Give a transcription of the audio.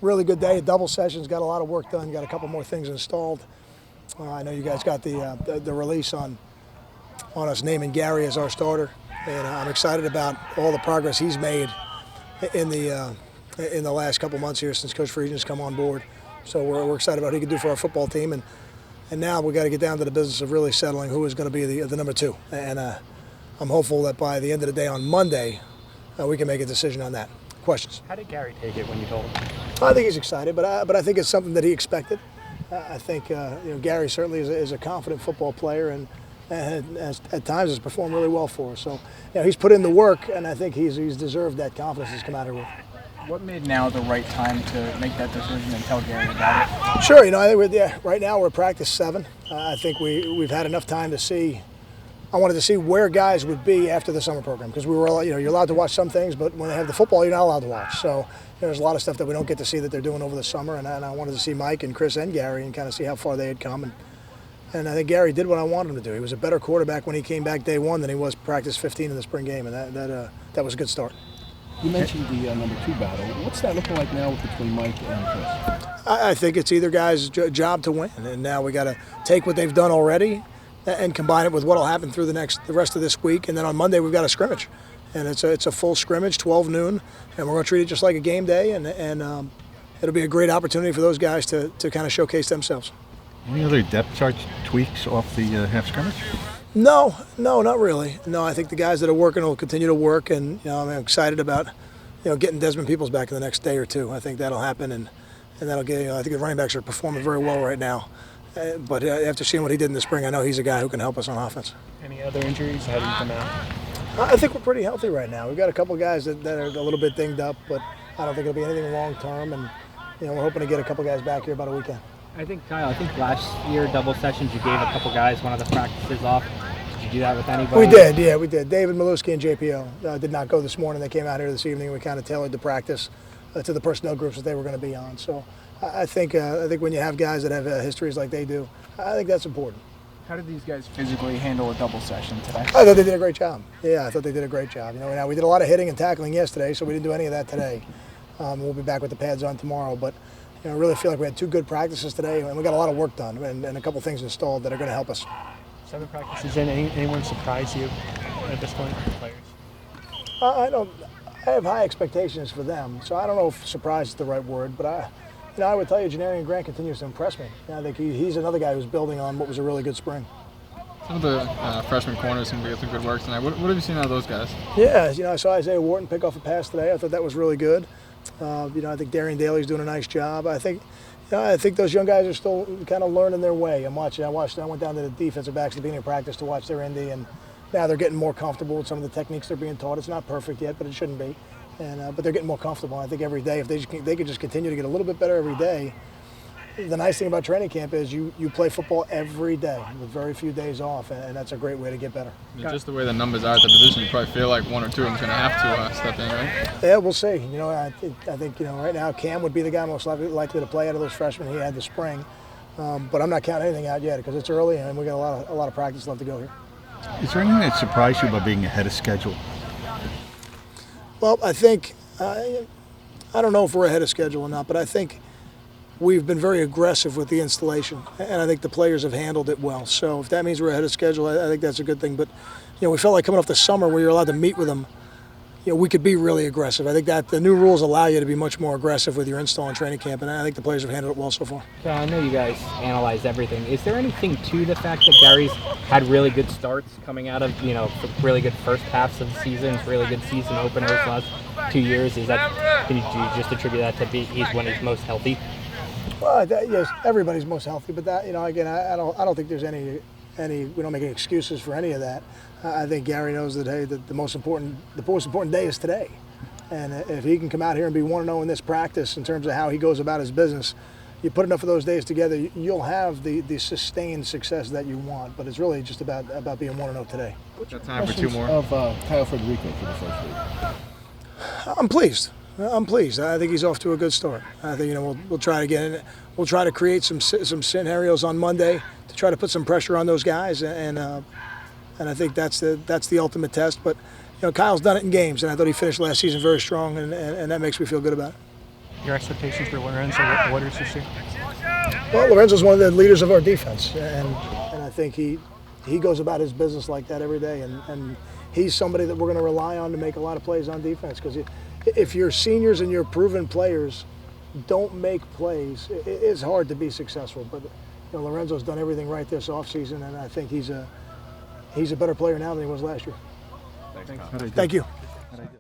really good day. Double sessions, got a lot of work done, got a couple more things installed. I know you guys got the release on us naming Gary as our starter, and I'm excited about all the progress he's made in the last couple months here since Coach RVision's come on board. So we're excited about what he can do for our football team, and now we've got to get down to the business of really settling who is going to be the number 2. And I'm hopeful that by the end of the day on Monday, we can make a decision on that. Questions? How did Gary take it when you told him? I think he's excited, but I think it's something that he expected. I think Gary certainly is a confident football player, and at times has performed really well for us. So he's put in the work, and I think he's deserved that confidence he's come out here with. What made now the right time to make that decision and tell Gary about it? Sure, I think right now we're at practice 7. I think we've had enough time to see. I wanted to see where guys would be after the summer program, because we were, you're allowed to watch some things, but when they have the football, you're not allowed to watch. So there's a lot of stuff that we don't get to see that they're doing over the summer, and I wanted to see Mike and Chris and Gary and kind of see how far they had come. And I think Gary did what I wanted him to do. He was a better quarterback when he came back day 1 than he was practice 15 in the spring game, and that was a good start. You mentioned the number 2 battle. What's that looking like now between Mike and Chris? I think it's either guy's job to win, and now we got to take what they've done already and combine it with what will happen through the rest of this week, and then on Monday we've got a scrimmage, and it's a full scrimmage, 12 noon, and we're going to treat it just like a game day, and it'll be a great opportunity for those guys to kind of showcase themselves. Any other depth chart tweaks off the half scrimmage? No, not really. No, I think the guys that are working will continue to work, and I'm excited about getting Desmond Peoples back in the next day or 2. I think that'll happen, and that'll get. I think the running backs are performing very well right now. But after seeing what he did in the spring, I know he's a guy who can help us on offense. Any other injuries? How do you come out? I think we're pretty healthy right now. We've got a couple of guys that are a little bit dinged up, but I don't think it'll be anything long term. And we're hoping to get a couple guys back here about a weekend. I think last year double sessions you gave a couple guys one of the practices off. Did you do that with anybody? We did. David Maluski and JPO did not go this morning. They came out here this evening. We kind of tailored the practice to the personnel groups that they were going to be on. So I think when you have guys that have histories like they do, I think that's important. How did these guys physically handle a double session today? I thought they did a great job. Yeah, I thought they did a great job. Now we did a lot of hitting and tackling yesterday, so we didn't do any of that today. We'll be back with the pads on tomorrow, but I really feel like we had 2 good practices today, and we got a lot of work done and a couple things installed that are going to help us. 7 practices in. Anyone surprise you at this point, players? I have high expectations for them, so I don't know if surprise is the right word, but I would tell you Janarian Grant continues to impress me. I think he's another guy who's building on what was a really good spring. Some of the freshman corners seem to get some good work tonight. What have you seen out of those guys? Yeah, I saw Isaiah Wharton pick off a pass today. I thought that was really good. I think Darian Daly's doing a nice job. I think those young guys are still kind of learning their way. I went down to the defensive backs at the beginning of practice to watch their indie, and now they're getting more comfortable with some of the techniques they're being taught. It's not perfect yet, but it shouldn't be. But they're getting more comfortable. I think every day, if they could just continue to get a little bit better every day. The nice thing about training camp is you play football every day with very few days off, and that's a great way to get better. I mean, just the way the numbers are at the position, you probably feel like 1 or 2 of them's going to have to step in, right? Yeah, we'll see. I think right now Cam would be the guy most likely to play out of those freshmen. He had the spring, but I'm not counting anything out yet because it's early and we got a lot of practice left to go here. Is there anything that surprised you about being ahead of schedule? Well, I think I don't know if we're ahead of schedule or not, but I think we've been very aggressive with the installation, and I think the players have handled it well. So if that means we're ahead of schedule, I think that's a good thing. But we felt like coming off the summer where you're allowed to meet with them, we could be really aggressive. I think that the new rules allow you to be much more aggressive with your install and training camp, and I think the players have handled it well so far. Yeah, I know you guys analyze everything. Is there anything to the fact that Gary's had really good starts coming out of really good first halves of the seasons, really good season openers the last 2 years? Do you just attribute that to he's when he's most healthy? Well, yes, everybody's most healthy, but that again, I don't think there's any we don't make any excuses for any of that. I think Gary knows that the most important day is today, and if he can come out here and be 1-0 in this practice in terms of how he goes about his business, you put enough of those days together, you'll have the sustained success that you want. But it's really just about being 1-0 today. Got time for 2 more. Of Kyle Federico for the first week. I'm pleased. I think he's off to a good start. I think we'll try to get in. We'll try to create some scenarios on Monday to try to put some pressure on those guys, and I think that's the ultimate test. But Kyle's done it in games, and I thought he finished last season very strong, and that makes me feel good about it. your expectations for Lorenzo Waters this year? Well, Lorenzo's one of the leaders of our defense, and I think he goes about his business like that every day, and he's somebody that we're going to rely on to make a lot of plays on defense, because if your seniors and your proven players don't make plays, it's hard to be successful. But Lorenzo's done everything right this offseason, and I think he's a better player now than he was last year. Thanks. Thank you.